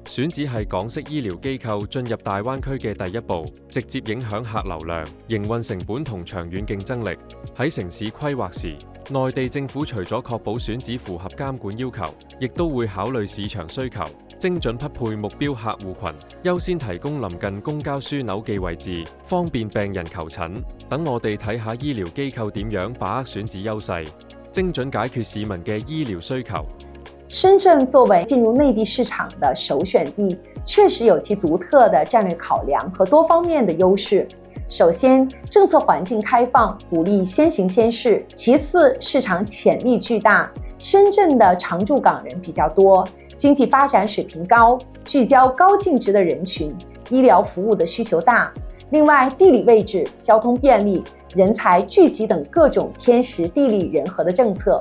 選址係港式醫療機構進入大灣區嘅第一步，直接影響客流量、營運成本同長遠競爭力。喺城市規劃時，內地政府除咗確保選址符合監管要求，亦都會考慮市場需求，精準匹配目標客戶群，優先提供臨近公交樞紐嘅位置，方便病人求診。等我哋睇下醫療機構點樣把握選址優勢，精準解決市民嘅醫療需求。深圳作为进入内地市场的首选地，确实有其独特的战略考量和多方面的优势。首先，政策环境开放，鼓励先行先试；其次，市场潜力巨大，深圳的常住港人比较多，经济发展水平高，聚焦高净值的人群，医疗服务的需求大。另外，地理位置、交通便利、人才聚集等各种天时地利人和的政策。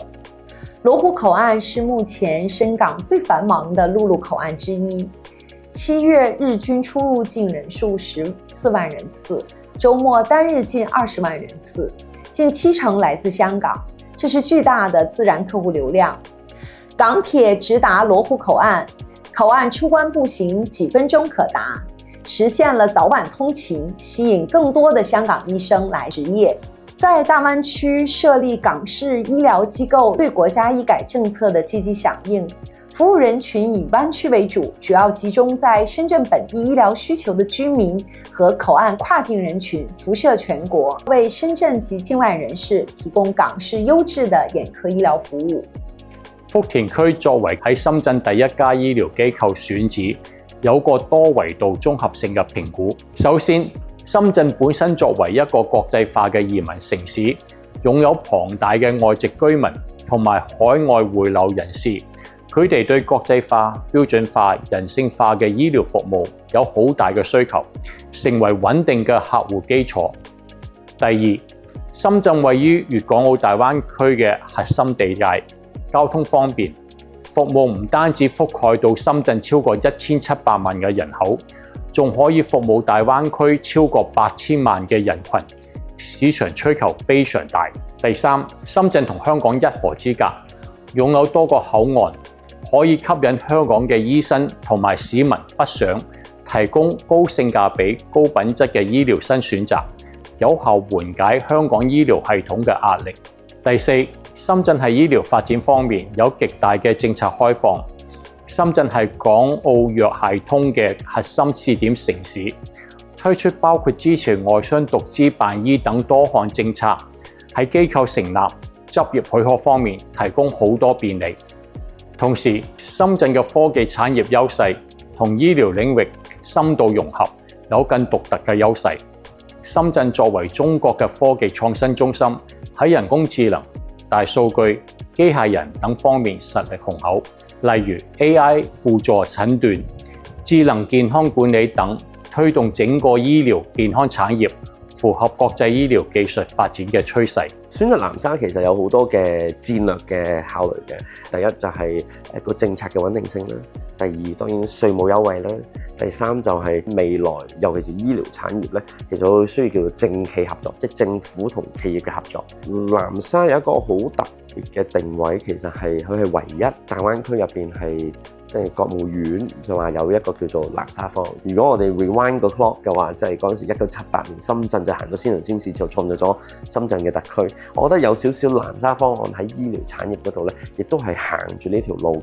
罗湖口岸是目前深港最繁忙的陆路口岸之一，7月日均出入境人数14万人次，周末单日近20万人次，近70%来自香港，这是巨大的自然客户流量。港铁直达罗湖口岸，口岸出关步行几分钟可达，实现了早晚通勤，吸引更多的香港医生来执业。在大湾区设立港式医疗机构，对国家医改政策的积极响应。服务人群以湾区为主，主要集中在深圳本地医疗需求的居民和口岸跨境人群，辐射全国，为深圳及境外人士提供港式優質的眼科醫療服務。福田區作為喺深圳第一家醫療機構選址，有個多維度綜合性嘅評估。首先，深圳本身作為一個國際化嘅移民城市，擁有龐大嘅外籍居民同埋海外回流人士，佢哋對國際化、標準化、人性化嘅醫療服務有好大嘅需求，成為穩定嘅客戶基礎。第二，深圳位於粵港澳大灣區嘅核心地帶，交通方便，服務唔單止覆蓋到深圳超過1700萬嘅人口，仲可以服務大灣區超過8000萬嘅人群，市場需求非常大。第三，深圳同香港一河之隔，擁有多個口岸，可以吸引香港嘅醫生同埋市民北上，提供高性價比、高品質嘅醫療新選擇，有效緩解香港醫療系統嘅壓力。第四，深圳喺醫療發展方面有極大嘅政策開放。深圳係港澳藥械通嘅核心試點城市，推出包括支持外商獨資辦醫等多項政策，喺機構成立、執業許可方面提供好多便利。同時，深圳嘅科技產業優勢同醫療領域深度融合，有更獨特嘅優勢。深圳作為中國嘅科技創新中心，喺人工智能、大數據、機械人等方面實力雄厚，例如 AI 輔助診斷、智能健康管理等，推動整個醫療健康產業符合國際醫療技術發展嘅趨勢。選擇南沙其實有好多嘅戰略嘅考慮嘅。第一就係個政策嘅穩定性啦，第二當然稅務優惠啦，第三就係未來尤其是醫療產業咧，其實我需要叫做政企合作，即係政府同企業嘅合作。南沙有一個好特別嘅定位，其實係佢係唯一大灣區入邊係即係國務院就話有一個叫做南沙方案。如果我哋 rewind 個 clock 嘅話，即係嗰陣時1978年深圳就行咗先行先試，就創造咗深圳嘅特區。我覺得有少少南沙方案喺醫療產業嗰度咧，亦都係行住呢條路。